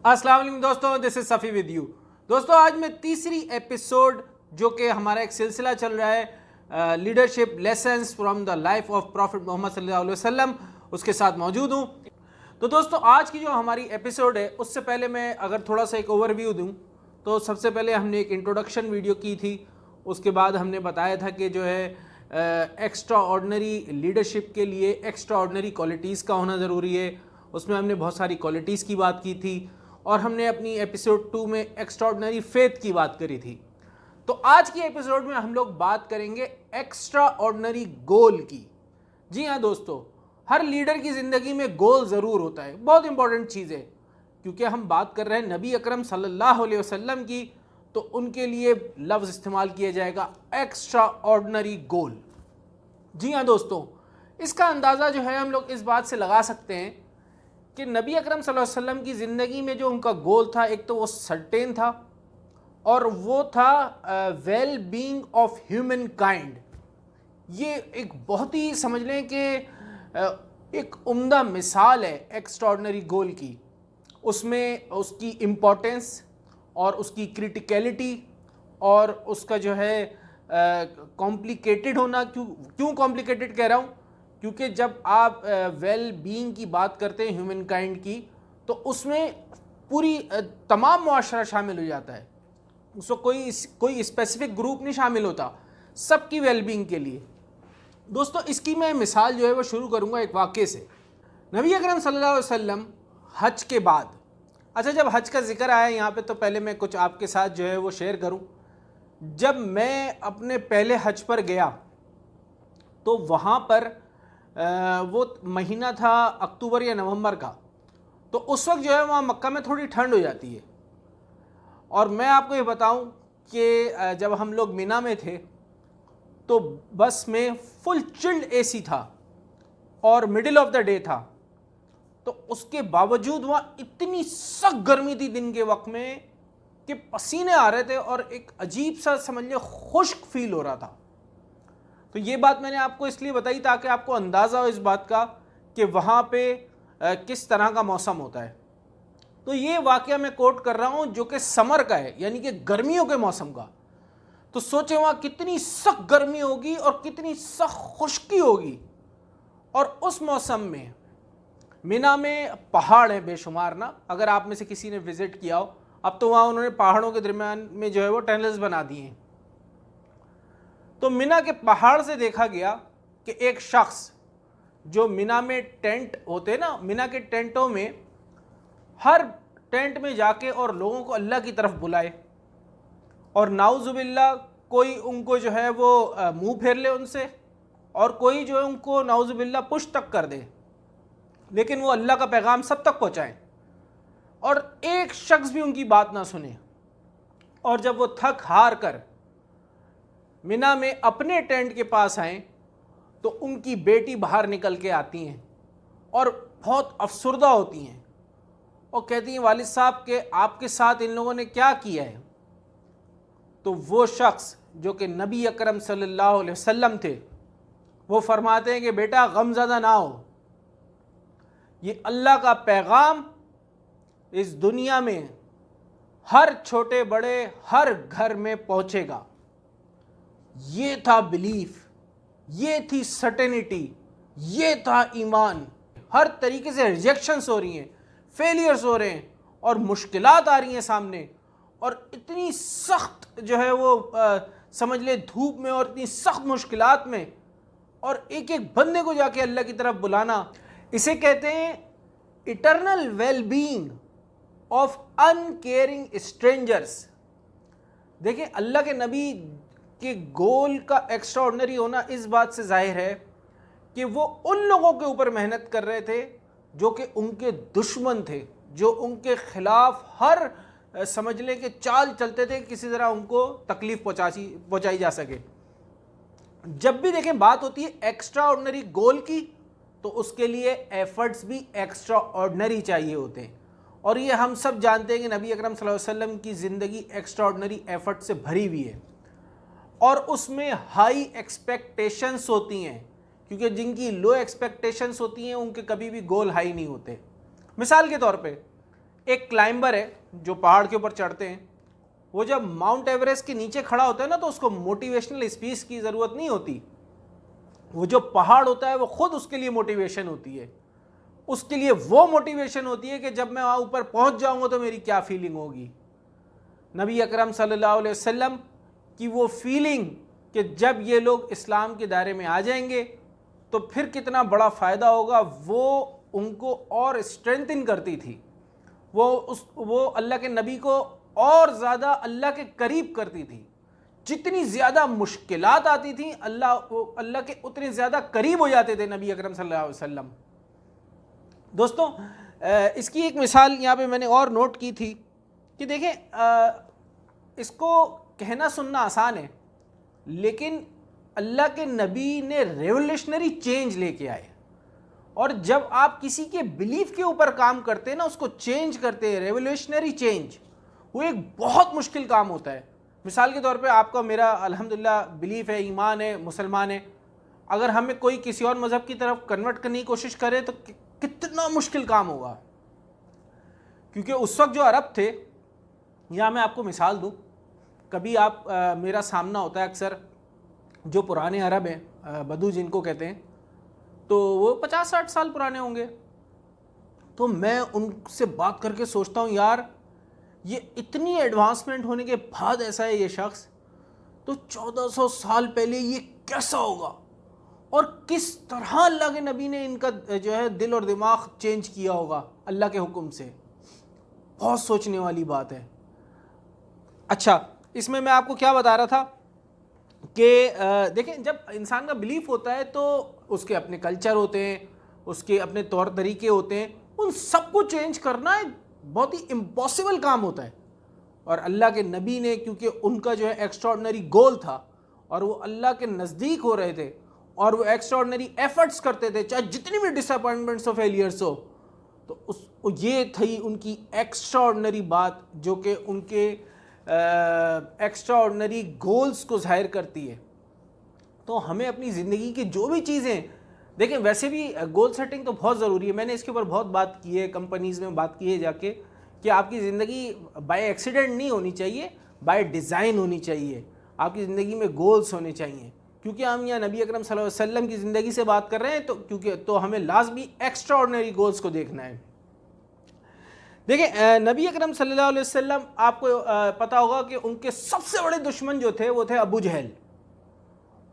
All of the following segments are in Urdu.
السلام علیکم دوستوں، دس از صفی ود یو۔ دوستوں آج میں تیسری ایپیسوڈ جو کہ ہمارا ایک سلسلہ چل رہا ہے leadership lessons from the life of Prophet Muhammad صلی اللہ علیہ وسلم، اس کے ساتھ موجود ہوں۔ تو دوستوں آج کی جو ہماری ایپیسوڈ ہے اس سے پہلے میں اگر تھوڑا سا ایک اوور ویو دوں تو سب سے پہلے ہم نے ایک انٹروڈکشن ویڈیو کی تھی، اس کے بعد ہم نے بتایا تھا کہ جو ہے ایکسٹرا آرڈنری لیڈرشپ کے لیے ایکسٹرا آرڈنری کوالٹیز کا ہونا ضروری ہے۔ اس میں ہم نے بہت ساری کوالٹیز کی بات کی تھی، اور ہم نے اپنی ایپیسوڈ 2 میں ایکسٹرا آرڈنری فیتھ کی بات کری تھی۔ تو آج کی ایپیسوڈ میں ہم لوگ بات کریں گے ایکسٹرا آرڈنری گول کی۔ جی ہاں دوستو، ہر لیڈر کی زندگی میں گول ضرور ہوتا ہے، بہت امپورٹنٹ چیز ہے، کیونکہ ہم بات کر رہے ہیں نبی اکرم صلی اللہ علیہ وسلم کی، تو ان کے لیے لفظ استعمال کیا جائے گا ایکسٹرا آرڈنری گول۔ جی ہاں دوستو، اس کا اندازہ جو ہے ہم لوگ اس بات سے لگا سکتے ہیں کہ نبی اکرم صلی اللہ علیہ وسلم کی زندگی میں جو ان کا گول تھا، ایک تو وہ سرٹین تھا، اور وہ تھا well being of human kind. یہ ایک بہت ہی سمجھ لیں کہ ایک عمدہ مثال ہے ایکسٹرا آرڈنری گول کی۔ اس میں اس کی امپورٹنس اور اس کی کرٹیکلٹی اور اس کا جو ہے کمپلیکیٹڈ ہونا۔ کیوں کمپلیکیٹڈ کہہ رہا ہوں؟ کیونکہ جب آپ ویل بینگ کی بات کرتے ہیں ہیومن کائنڈ کی، تو اس میں پوری تمام معاشرہ شامل ہو جاتا ہے، اس کو کوئی اسپیسیفک گروپ نہیں شامل ہوتا، سب کی ویل بینگ کے لیے۔ دوستو اس کی میں مثال جو ہے وہ شروع کروں گا ایک واقعے سے۔ نبی اکرم صلی اللہ علیہ وسلم حج کے بعد، اچھا جب حج کا ذکر آیا یہاں پہ تو پہلے میں کچھ آپ کے ساتھ جو ہے وہ شیئر کروں۔ جب میں اپنے پہلے حج پر گیا تو وہاں پر وہ مہینہ تھا اکتوبر یا نومبر کا، تو اس وقت جو ہے وہاں مکہ میں تھوڑی ٹھنڈ ہو جاتی ہے۔ اور میں آپ کو یہ بتاؤں کہ جب ہم لوگ مینا میں تھے تو بس میں فل چلڈ اے سی تھا اور مڈل آف دا ڈے تھا، تو اس کے باوجود وہاں اتنی سخت گرمی تھی دن کے وقت میں کہ پسینے آ رہے تھے اور ایک عجیب سا سمجھ لیں خشک فیل ہو رہا تھا۔ تو یہ بات میں نے آپ کو اس لیے بتائی تاکہ آپ کو اندازہ ہو اس بات کا کہ وہاں پہ کس طرح کا موسم ہوتا ہے۔ تو یہ واقعہ میں کوٹ کر رہا ہوں جو کہ سمر کا ہے، یعنی کہ گرمیوں کے موسم کا۔ تو سوچیں وہاں کتنی سخت گرمی ہوگی اور کتنی سخت خشکی ہوگی، اور اس موسم میں مینا میں پہاڑ ہیں بے شمار نا، اگر آپ میں سے کسی نے وزٹ کیا ہو، اب تو وہاں انہوں نے پہاڑوں کے درمیان میں جو ہے وہ ٹنلز بنا دیے ہیں۔ تو مینا کے پہاڑ سے دیکھا گیا کہ ایک شخص جو مینا میں ٹینٹ ہوتے نا، مینا کے ٹینٹوں میں ہر ٹینٹ میں جا کے اور لوگوں کو اللہ کی طرف بلائے، اور نعوذ باللہ کوئی ان کو جو ہے وہ منہ پھیر لے ان سے، اور کوئی جو ہے ان کو نعوذ باللہ پش تک کر دے، لیکن وہ اللہ کا پیغام سب تک پہنچائیں، اور ایک شخص بھی ان کی بات نہ سنے۔ اور جب وہ تھک ہار کر مینا میں اپنے ٹینٹ کے پاس آئیں تو ان کی بیٹی باہر نکل کے آتی ہیں اور بہت افسردہ ہوتی ہیں، اور کہتی ہیں والد صاحب کہ آپ کے ساتھ ان لوگوں نے کیا کیا ہے؟ تو وہ شخص جو کہ نبی اکرم صلی اللہ علیہ وسلم تھے، وہ فرماتے ہیں کہ بیٹا غم زدہ نہ ہو، یہ اللہ کا پیغام اس دنیا میں ہر چھوٹے بڑے ہر گھر میں پہنچے گا۔ یہ تھا بلیف، یہ تھی سرٹینٹی، یہ تھا ایمان۔ ہر طریقے سے ریجیکشنز ہو رہی ہیں، فیلیئرز ہو رہے ہیں، اور مشکلات آ رہی ہیں سامنے، اور اتنی سخت جو ہے وہ سمجھ لے دھوپ میں اور اتنی سخت مشکلات میں، اور ایک ایک بندے کو جا کے اللہ کی طرف بلانا، اسے کہتے ہیں eternal well being of uncaring strangers. دیکھیں اللہ کے نبی کہ گول کا ایکسٹرا آرڈنری ہونا اس بات سے ظاہر ہے کہ وہ ان لوگوں کے اوپر محنت کر رہے تھے جو کہ ان کے دشمن تھے، جو ان کے خلاف ہر سمجھ لیں کہ چال چلتے تھے کسی طرح ان کو تکلیف پہنچائی جا سکے۔ جب بھی دیکھیں بات ہوتی ہے ایکسٹرا آرڈنری گول کی، تو اس کے لیے ایفرٹس بھی ایکسٹرا آرڈنری چاہیے ہوتے ہیں، اور یہ ہم سب جانتے ہیں کہ نبی اکرم صلی اللہ علیہ وسلم کی زندگی ایکسٹرا آرڈنری ایفرٹ سے بھری ہوئی ہے، اور اس میں ہائی ایکسپیکٹیشنز ہوتی ہیں، کیونکہ جن کی لو ایکسپیکٹیشنز ہوتی ہیں ان کے کبھی بھی گول ہائی نہیں ہوتے۔ مثال کے طور پہ ایک کلائمبر ہے جو پہاڑ کے اوپر چڑھتے ہیں، وہ جب ماؤنٹ ایوریسٹ کے نیچے کھڑا ہوتا ہے نا تو اس کو موٹیویشنل اسپیچ کی ضرورت نہیں ہوتی، وہ جو پہاڑ ہوتا ہے وہ خود اس کے لیے موٹیویشن ہوتی ہے، اس کے لیے وہ موٹیویشن ہوتی ہے کہ جب میں وہاں اوپر پہنچ جاؤں گا تو میری کیا فیلنگ ہوگی۔ نبی اکرم صلی اللہ علیہ وسلم کی وہ فیلنگ کہ جب یہ لوگ اسلام کے دائرے میں آ جائیں گے تو پھر کتنا بڑا فائدہ ہوگا، وہ ان کو اور اسٹرینتھن کرتی تھی، وہ اللہ کے نبی کو اور زیادہ اللہ کے قریب کرتی تھی۔ جتنی زیادہ مشکلات آتی تھیں اللہ کے اتنے زیادہ قریب ہو جاتے تھے نبی اکرم صلی اللہ علیہ وسلم۔ دوستوں اس کی ایک مثال یہاں پہ میں نے اور نوٹ کی تھی کہ دیکھیں اس کو کہنا سننا آسان ہے، لیکن اللہ کے نبی نے ریولیوشنری چینج لے کے آئے، اور جب آپ کسی کے بلیف کے اوپر کام کرتے ہیں نا، اس کو چینج کرتے ہیں، ریولیوشنری چینج، وہ ایک بہت مشکل کام ہوتا ہے۔ مثال کے طور پہ آپ کا میرا الحمدللہ بلیف ہے، ایمان ہے، مسلمان ہے، اگر ہمیں کوئی کسی اور مذہب کی طرف کنورٹ کرنے کی کوشش کرے تو کتنا مشکل کام ہوگا، کیونکہ اس وقت جو عرب تھے، یہاں میں آپ کو مثال دوں، کبھی آپ میرا سامنا ہوتا ہے اکثر، جو پرانے عرب ہیں، بدو جن کو کہتے ہیں، تو وہ 50-60 سال پرانے ہوں گے، تو میں ان سے بات کر کے سوچتا ہوں یار یہ اتنی ایڈوانسمنٹ ہونے کے بعد ایسا ہے یہ شخص، تو 1400 سال پہلے یہ کیسا ہوگا، اور کس طرح اللہ کے نبی نے ان کا جو ہے دل اور دماغ چینج کیا ہوگا اللہ کے حکم سے۔ بہت سوچنے والی بات ہے۔ اچھا، اس میں آپ کو کیا بتا رہا تھا کہ دیکھیں جب انسان کا بلیف ہوتا ہے تو اس کے اپنے کلچر ہوتے ہیں، اس کے اپنے طور طریقے ہوتے ہیں، ان سب کو چینج کرنا ایک بہت ہی امپاسبل کام ہوتا ہے، اور اللہ کے نبی نے کیونکہ ان کا جو ہے ایکسٹراڈنری گول تھا اور وہ اللہ کے نزدیک ہو رہے تھے اور وہ ایکسٹراڈنری ایفرٹس کرتے تھے، چاہے جتنی بھی ڈس اپوائنٹمنٹس اور فیلیئرس ہو، تو یہ تھی ان کی ایکسٹراڈنری بات جو کہ ان کے ایکسٹراڈنری گولز کو ظاہر کرتی ہے۔ تو ہمیں اپنی زندگی کی جو بھی چیزیں دیکھیں، ویسے بھی گول سیٹنگ تو بہت ضروری ہے، میں نے اس کے اوپر بہت بات کی ہے، کمپنیز میں بات کی ہے جا کے، کہ آپ کی زندگی بائی ایکسیڈنٹ نہیں ہونی چاہیے، بائی ڈیزائن ہونی چاہیے، آپ کی زندگی میں گولز ہونے چاہیے، کیونکہ ہم یہاں نبی اکرم صلی اللہ علیہ وسلم کی زندگی سے بات کر رہے ہیں تو ہمیں لازمی ایکسٹراڈنری گولز کو دیکھنا ہے۔ دیکھیں نبی اکرم صلی اللہ علیہ وسلم، آپ کو پتہ ہوگا کہ ان کے سب سے بڑے دشمن جو تھے وہ تھے ابو جہل،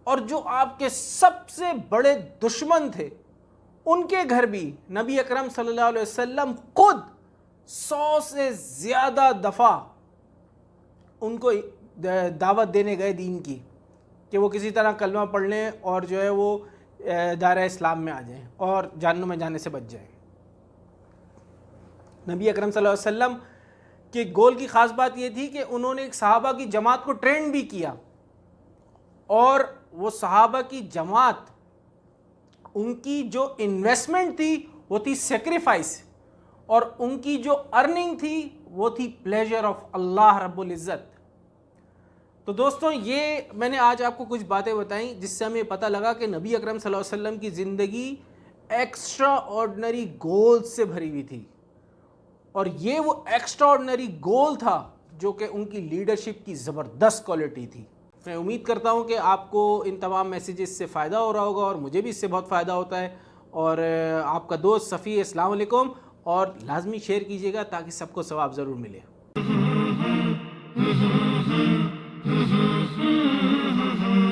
اور جو آپ کے سب سے بڑے دشمن تھے ان کے گھر بھی نبی اکرم صلی اللہ علیہ وسلم خود 100 سے زیادہ دفعہ ان کو دعوت دینے گئے دین کی، کہ وہ کسی طرح کلمہ پڑھ لیں اور جو ہے وہ دائرہ اسلام میں آ جائیں اور جہنم میں جانے سے بچ جائیں۔ نبی اکرم صلی اللہ علیہ وسلم کے گول کی خاص بات یہ تھی کہ انہوں نے ایک صحابہ کی جماعت کو ٹرینڈ بھی کیا، اور وہ صحابہ کی جماعت، ان کی جو انویسٹمنٹ تھی وہ تھی سیکریفائس، اور ان کی جو ارننگ تھی وہ تھی پلیجر آف اللہ رب العزت۔ تو دوستوں یہ میں نے آج آپ کو کچھ باتیں بتائیں جس سے ہمیں پتہ لگا کہ نبی اکرم صلی اللہ علیہ وسلم کی زندگی ایکسٹرا آرڈنری گول سے بھری ہوئی تھی، اور یہ وہ ایکسٹرا آرڈنری گول تھا جو کہ ان کی لیڈرشپ کی زبردست کوالٹی تھی۔ میں امید کرتا ہوں کہ آپ کو ان تمام میسیجز سے فائدہ ہو رہا ہوگا، اور مجھے بھی اس سے بہت فائدہ ہوتا ہے، اور آپ کا دوست صفی، السلام علیکم، اور لازمی شیئر کیجیے گا تاکہ سب کو ثواب ضرور ملے۔